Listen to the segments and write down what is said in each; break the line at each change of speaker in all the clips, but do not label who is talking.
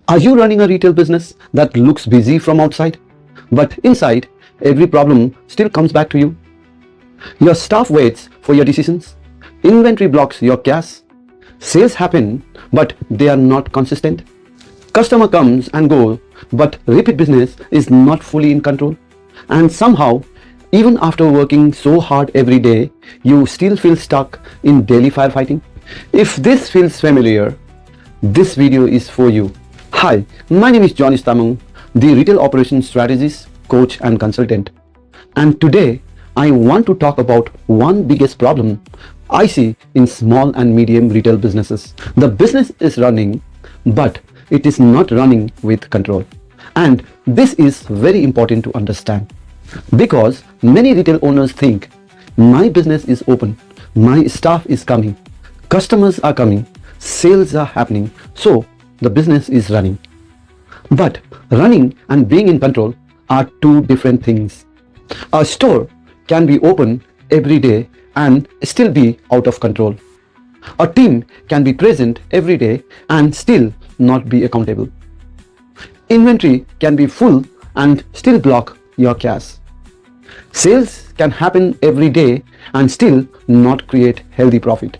Are you running a retail business that looks busy from outside, but inside, every problem still comes back to you? Your staff waits for your decisions, inventory blocks your cash, sales happen, but they are not consistent. Customer comes and goes, but repeat business is not fully in control. And somehow, even after working so hard every day, you still feel stuck in daily firefighting. If this feels familiar, this video is for you. Hi, my name is Johnny Stamung, the Retail Operations Strategist, Coach and Consultant. And today, I want to talk about one biggest problem I see in small and medium retail businesses. The business is running, but it is not running with control. And this is very important to understand because many retail owners think, my business is open, my staff is coming, customers are coming, sales are happening, so the business is running. But running and being in control are two different things. A store can be open every day and still be out of control. A team can be present every day and still not be accountable. Inventory can be full and still block your cash. Sales can happen every day and still not create healthy profit.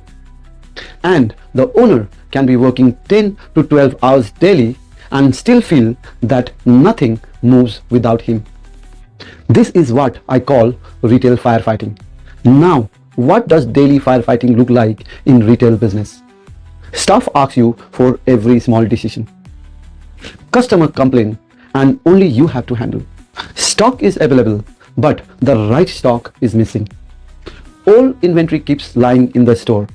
And the owner can be working 10 to 12 hours daily and still feel that nothing moves without him. This is what I call retail firefighting. Now, what does daily firefighting look like in retail business? Staff asks you for every small decision. Customer complain and only you have to handle. Stock is available, but the right stock is missing. All inventory keeps lying in the store.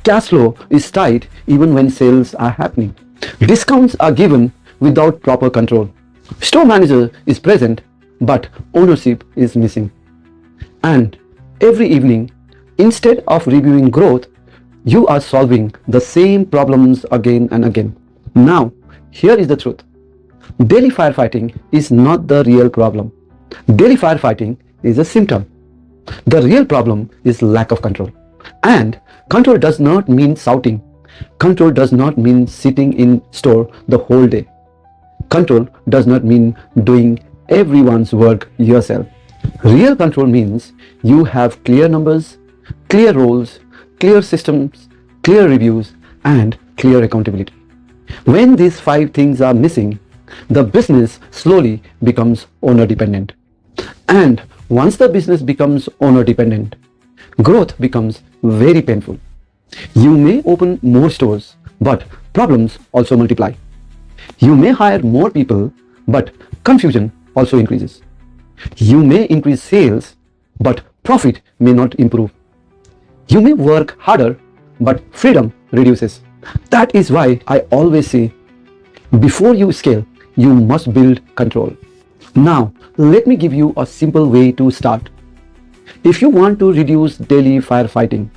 Cash flow is tight even when sales are happening. Discounts are given without proper control. Store manager is present, but ownership is missing. And every evening, instead of reviewing growth, you are solving the same problems again and again. Now, here is the truth. Daily firefighting is not the real problem. Daily firefighting is a symptom. The real problem is lack of control. And control does not mean shouting. Control does not mean sitting in store the whole day. Control does not mean doing everyone's work yourself. Real control means you have clear numbers, clear roles, clear systems, clear reviews, and clear accountability. When these 5 things are missing, the business slowly becomes owner dependent. And once the business becomes owner dependent, growth becomes very painful. You may open more stores, but problems also multiply. You may hire more people, but confusion also increases. You may increase sales, but profit may not improve. You may work harder, but freedom reduces. That is why I always say, before you scale, you must build control. Now, let me give you a simple way to start. If you want to reduce daily firefighting,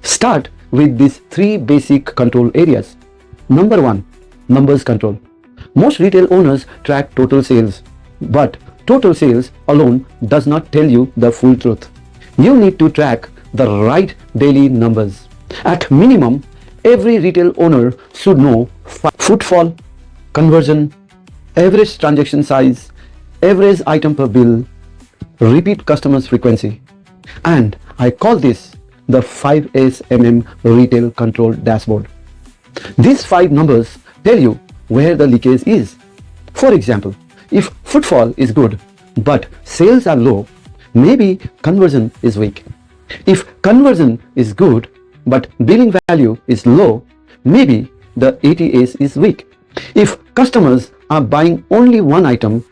start with these 3 basic control areas. Number 1, numbers control. Most retail owners track total sales, but total sales alone does not tell you the full truth. You need to track the right daily numbers. At minimum, every retail owner should know footfall, conversion, average transaction size, average item per bill, repeat customers frequency. And I call this the 5SMM retail control dashboard. These 5 numbers tell you where the leakage is. For example, if footfall is good but sales are low, maybe conversion is weak. If conversion is good but billing value is low, maybe the ATS is weak. If customers are buying only one item,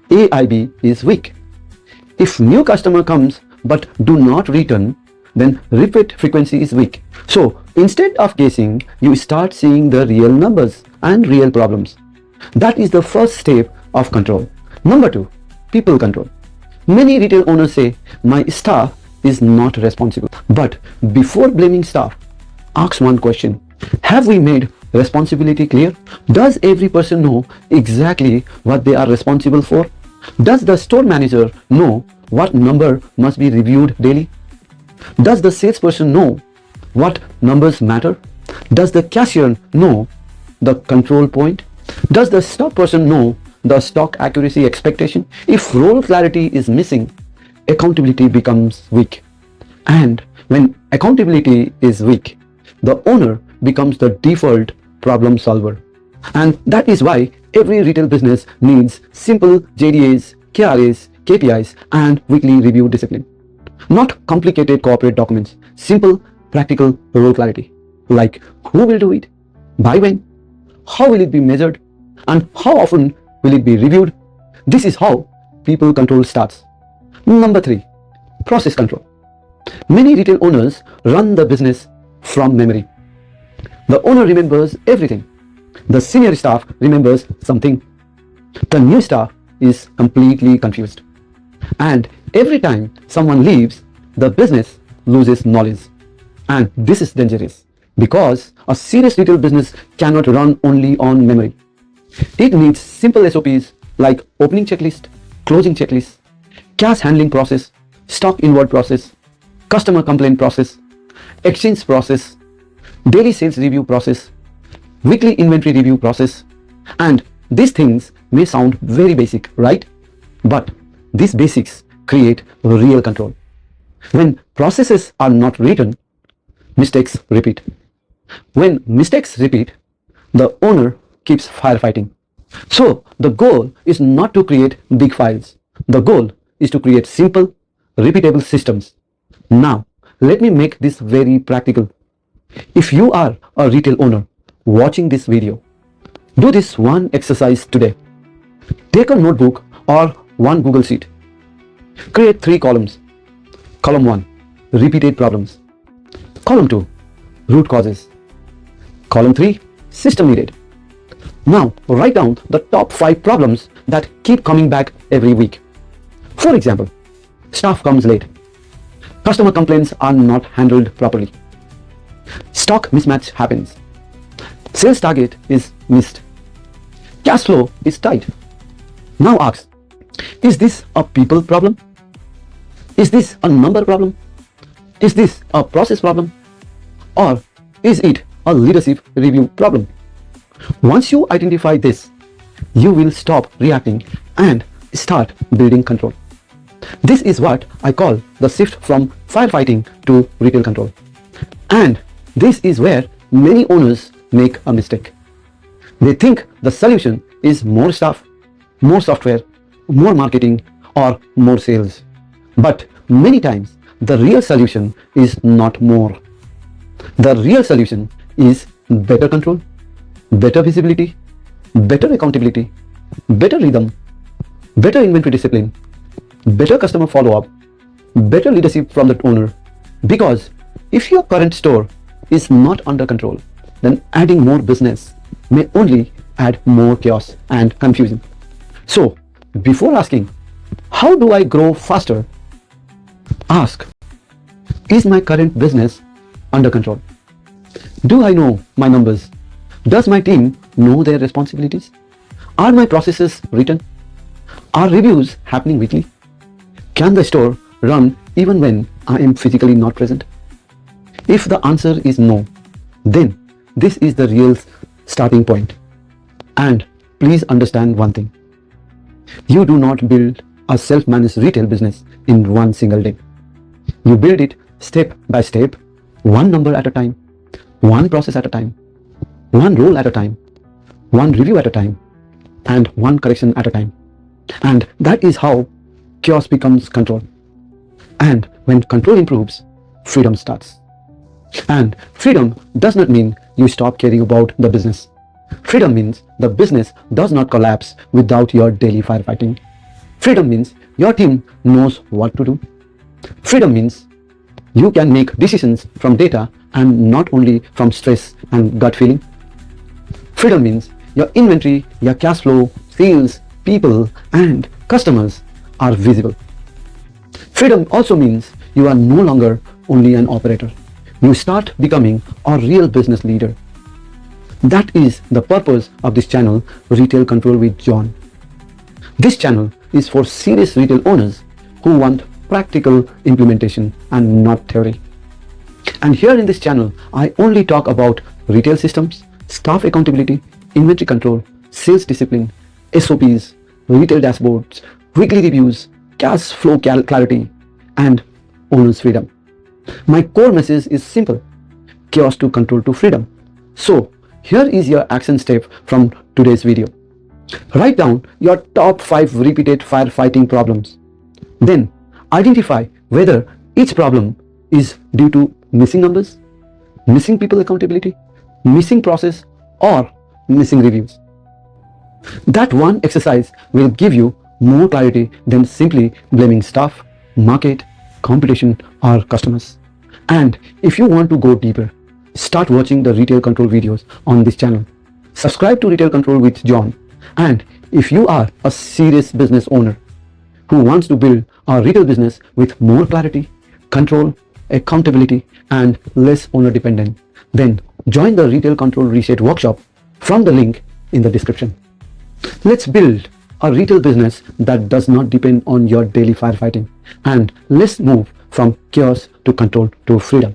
AIB is weak. If new customer comes but do not return, then repeat frequency is weak. So instead of guessing, you start seeing the real numbers and real problems. That is the first step of control. Number 2, people control. Many retail owners say, my staff is not responsible. But before blaming staff, ask one question. Have we made responsibility clear? Does every person know exactly what they are responsible for? Does the store manager know what number must be reviewed daily? Does the salesperson know what numbers matter? Does the cashier know the control point? Does the stock person know the stock accuracy expectation? If role clarity is missing, accountability becomes weak. And when accountability is weak, the owner becomes the default problem solver. And that is why every retail business needs simple JDAs, KRAs, KPIs, and weekly review discipline. Not complicated corporate documents, simple, practical role clarity. Like who will do it, by when, how will it be measured, and how often will it be reviewed. This is how people control starts. Number 3, process control. Many retail owners run the business from memory. The owner remembers everything. The senior staff remembers something. The new staff is completely confused. And every time someone leaves, the business loses knowledge. And this is dangerous because a serious retail business cannot run only on memory. It needs simple SOPs like opening checklist, closing checklist, cash handling process, stock inward process, customer complaint process, exchange process, daily sales review process, weekly inventory review process. And these things may sound very basic, right? But these basics create real control. When processes are not written, mistakes repeat. When mistakes repeat, the owner keeps firefighting. So the goal is not to create big files. The goal is to create simple, repeatable systems. Now, let me make this very practical. If you are a retail owner watching this video, do this one exercise today. Take a notebook or one Google Sheet. Create 3 columns. Column 1, repeated problems. Column 2, root causes. Column 3, system needed. Now, write down the top 5 problems that keep coming back every week. For example, staff comes late. Customer complaints are not handled properly. Stock mismatch happens. Sales target is missed. Cash flow is tight. Now ask, is this a people problem? Is this a number problem? Is this a process problem? Or is it a leadership review problem? Once you identify this, you will stop reacting and start building control. This is what I call the shift from firefighting to retail control. And this is where many owners make a mistake. They think the solution is more staff, more software, more marketing, or more sales. But many times the real solution is not more. The real solution is better control, better visibility, better accountability, better rhythm, better inventory discipline, better customer follow-up, better leadership from the owner. Because if your current store is not under control, then adding more business may only add more chaos and confusion. So, before asking, how do I grow faster? Ask, is my current business under control? Do I know my numbers? Does my team know their responsibilities? Are my processes written? Are reviews happening weekly? Can the store run even when I am physically not present? If the answer is no, then this is the real starting point. And please understand one thing. You do not build a self-managed retail business in one single day. You build it step by step, one number at a time, one process at a time, one role at a time, one review at a time, and one correction at a time. And that is how chaos becomes control. And when control improves, freedom starts. And freedom does not mean you stop caring about the business. Freedom means the business does not collapse without your daily firefighting. Freedom means your team knows what to do. Freedom means you can make decisions from data and not only from stress and gut feeling. Freedom means your inventory, your cash flow, sales, people, and customers are visible. Freedom also means you are no longer only an operator. You start becoming a real business leader. That is the purpose of this channel, Retail Control with John. This channel is for serious retail owners who want practical implementation and not theory. And here in this channel, I only talk about retail systems, staff accountability, inventory control, sales discipline, SOPs, retail dashboards, weekly reviews, cash flow clarity, and owner's freedom. My core message is simple: chaos to control to freedom. So, here is your action step from today's video. Write down your top 5 repeated firefighting problems. Then, identify whether each problem is due to missing numbers, missing people accountability, missing process, or missing reviews. That one exercise will give you more clarity than simply blaming staff, market, competition, or customers. And if you want to go deeper, start watching the Retail Control videos on this channel. Subscribe to Retail Control with John. And if you are a serious business owner who wants to build a retail business with more clarity, control, accountability, and less owner dependent, then join the Retail Control Reset workshop from the link in the description. Let's build a retail business that does not depend on your daily firefighting, and let's move from chaos to control to freedom.